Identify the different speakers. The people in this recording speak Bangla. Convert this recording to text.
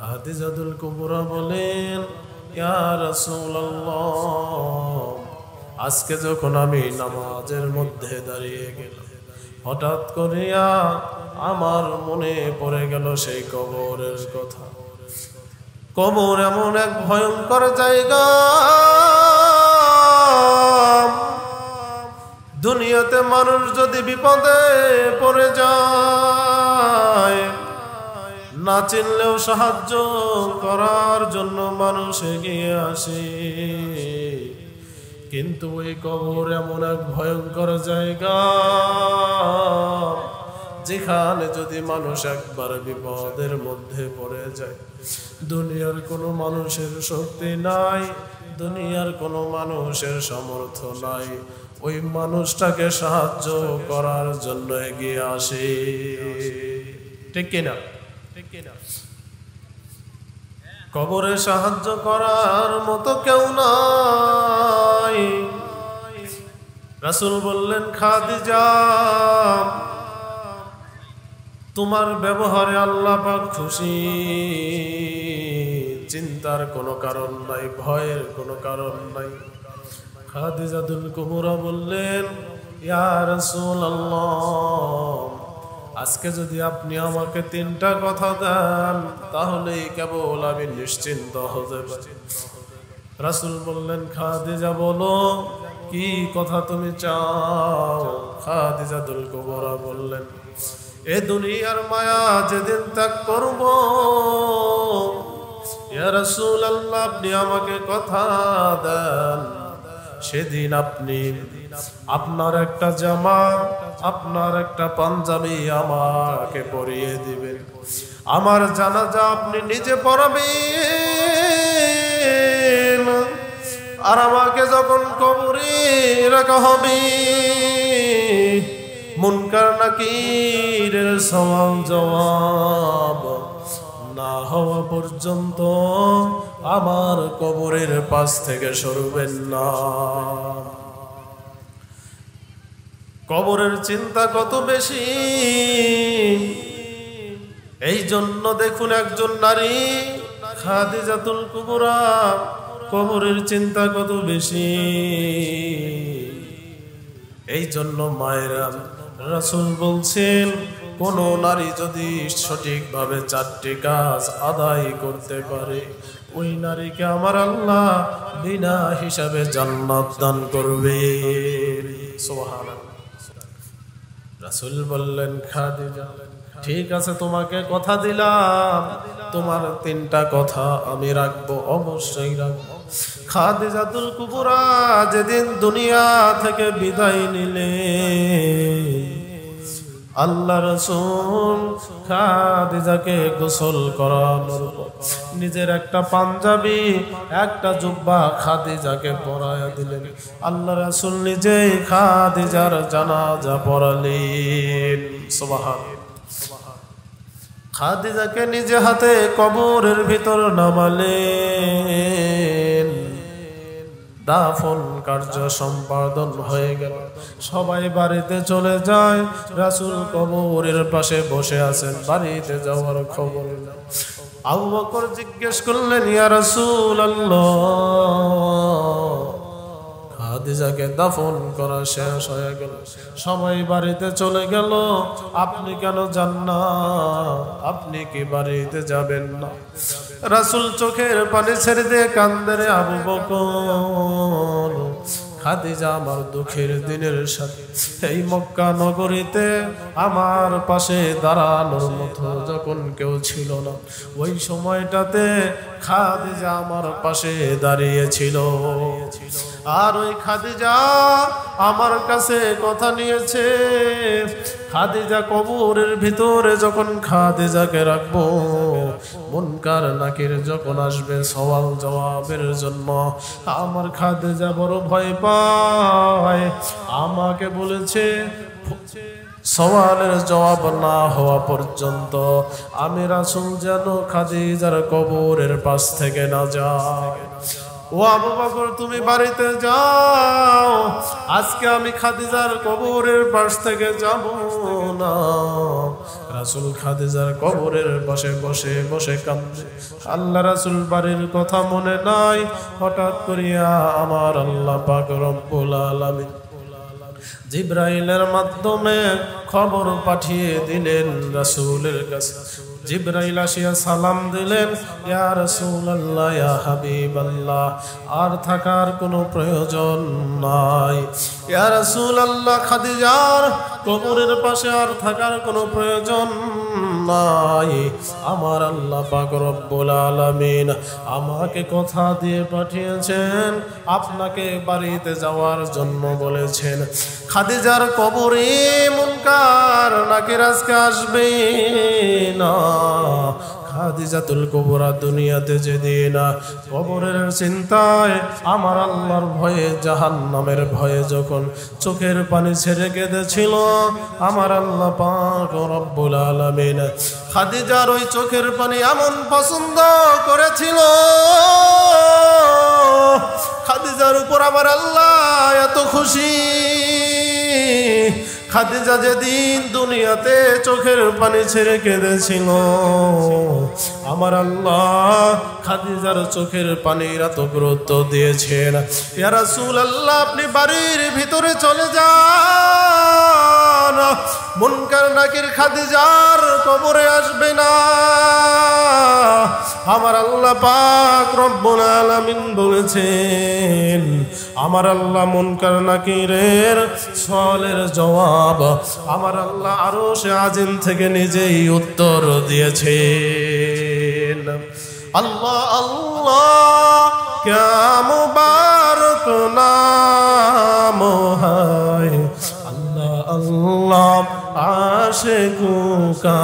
Speaker 1: খাদিজাতুল কুবরা বলেন, ইয়া রাসূলুল্লাহ, আজকে যখন আমি নামাজের মধ্যে দাঁড়িয়ে গেলাম, হঠাৎ করিয়া আমার মনে পড়ে গেল সেই কবরের কথা। কবর এমন এক ভয়ঙ্কর জায়গা, দুনিয়াতে মানুষ যদি বিপদে পড়ে যায়, না চিনলেও সাহায্য করার জন্য মানুষ এগিয়ে আসে, কিন্তু ওই কবর এমন এক ভয়ঙ্কর জায়গা, যেখানে যদি মানুষ একবার বিপদের মধ্যে পড়ে যায়, দুনিয়ার কোনো মানুষের শক্তি নাই, দুনিয়ার কোনো মানুষের সামর্থ্য নাই, ওই মানুষটাকে সাহায্য করার জন্য এগিয়ে আসে। ঠিক কিনা? কবরে সাহায্য করার মতো কেউ নাই। রাসূল বললেন, খাদিজা, তোমার ব্যবহারে আল্লাহ পাক খুশি, চিন্তার কোনো কারণ নাই, ভয়ের কোনো কারণ নাই। খাদিজাতুল কুবরা বললেন, ইয়া রাসূলুল্লাহ, আজকে যদি আপনি আমাকে 3টা কথা দেন, তাহলেই কেবল আমি নিশ্চিন্ত হতে পারি। রাসূল বললেন, খাদিজা বলো, কি কথা তুমি চাও? খাদিজাতুল কুবরা বললেন, এ দুনিয়ার মায়া যেদিন ত্যাগ করব, ইয়া রাসূলুল্লাহ, আপনি আমাকে কথা দেন, সেদিন আপনি আপনার একটা জামা, আপনার একটা পাঞ্জাবি আমাকে পরিয়ে দিবেন, আমার জানাজা আপনি নিজে পড়াবেন, আর আমাকে যখন কবরে রাখা হবে, মুনকার নাকিরের সওয়াল জবাব না হওয়া পর্যন্ত আমার কবরের পাশ থেকে সরবেন না। কবরের চিন্তা কত বেশি, এই জন্য দেখুন একজন নারী খাদিজাতুল কুবরা, কবরের চিন্তা কত বেশি। এই জন্য মায়েরা, রাসূল বলছেন, কোন নারী যদি সঠিকভাবে 4টি কাজ আদায় করতে পারে, ওই নারীকে আমার আল্লাহ বিনা হিসাবে জান্নাত দান করবে। সুবহানাল্লাহ। রাসূল বললেন, খাদিজা, ঠিক আছে, তোমাকে কথা দিলাম, তোমার 3টা কথা আমি রাখবো, অবশ্যই রাখবো। খাদিজাতুল কুবরা যেদিন দুনিয়া থেকে বিদায় নিলেন, আল্লাহ রাসূল খাদিজাকে গোসল করানোর পর নিজের একটা পাঞ্জাবি, একটা জুব্বা খাদিজাকে পরায়া দিলেন। আল্লাহ রাসূল নিজেই খাদিজার জানাজা পড়ালেন। সুবহানাল্লাহ। খাদিজাকে নিজে হাতে কবরের ভিতর নামালেন। দাফন কার্য সম্পাদন হয়ে গেল, সবাই বাড়িতে চলে যায়। রাসূল কবরের পাশে বসে আছেন, বাড়িতে যাওয়ার খবর নেই। আবু বকর জিজ্ঞেস করলেন, ইয়া রাসূলুল্লাহ, খাদিজাকে দাফন করা শেষ হয়ে গেল, সবাই বাড়িতে চলে গেল, আপনি কেন যান না? আপনি কি বাড়িতে যাবেন না? রাসূল চোখের পানি ছেড়ে দিয়ে কান্দেন, আবু বকর, খাদিজা আমার দুঃখের দিনের সাথে, এই মক্কা নগরীতে আমার পাশে দাঁড়ানোর মতো যখন কেউ ছিল না, ওই সময়টাতে খাদিজা আমার পাশে দাঁড়িয়েছিল। আর ওই খাদিজা আমার কাছে কথা নিয়েছে, খাদিজা কবরের ভিতরে যখন খাদিজাকে রাখবো, মুনকার নাকির যখন আসবে সওয়াল জবাবের জন্য, আমার খাদিজা বড় ভয় পায়। আমাকে বলেছে, সওয়ালের জবাব না হওয়া পর্যন্ত আমি রাসূল যেন খাদিজার কবরের পাশ থেকে না যায়। ও আবু বকর তুমি বাড়িতে যাও, আজকে আমি খাদিজার কবরের পাশ থেকে যাব না। রাসূল খাদিজার কবরের পাশে বসে বসে কাঁদছে। আল্লাহ রাসূল বাড়ির কথা মনে নাই, হঠাৎ করিয়া আমার আল্লাহ পাক রব্বুল আলামিন জিবরাইলের মাধ্যমে খবর পাঠিয়ে দিলেন রাসূলের কাছে। জিবরাইল আসিয়া সালাম দিলেন, ইয়া রাসূলুল্লাহ, ইয়া হাবিবাল্লাহ, আর থাকার কোনো প্রয়োজন নাই। ইয়া রাসূলুল্লাহ, খাদিজার কবরের পাশে আর থাকার কোনো প্রয়োজন নাই। আমার আল্লাহ পাক রব্বুল আলামিন আমাকে কথা দিয়ে পাঠিয়েছেন, আপনাকে বাড়িতে যাওয়ার জন্য বলেছেন। খাদিজার কবরে মুনকার নাকির আজকে আসবে না। খাদিজাতুল কুবরা দুনিয়াতে যেদিন কবরের চিন্তায়, আমার আল্লাহর ভয়ে, জাহান্নামের ভয়ে যখন চোখের পানি ছেড়ে কেঁদেছিল, আমার আল্লাহ পাক রব্বুল আলামিন খাদিজার ওই চোখের পানি এমন পছন্দ করেছিল, খাদিজার উপর আমার আল্লাহ এত খুশি। খাদিজা যেদিন দুনিয়াতে চোখের পানি ছেড়ে কেঁদেছিল, আমার আল্লাহ খাদিজার চোখের পানির এত গুরুত্ব দিয়েছেন। ইয়া রাসূলুল্লাহ, আপনি বাড়ির ভিতরে চলে যান, মুনকার নাকির খাদিজার কবরে আসবে না। আমার আল্লাহ পাক রব্বুল আলামিন বলেছেন, আমার আল্লাহ মুনকার নাকিরের সওয়ালের জবাব আমার আল্লাহ আরশে আজিম থেকে নিজেই উত্তর দিয়েছেন। আল্লাহ আল্লাহ ক্যা মুবারক নাম হায়, আল্লাহ আল্লাহ আশিকু কা।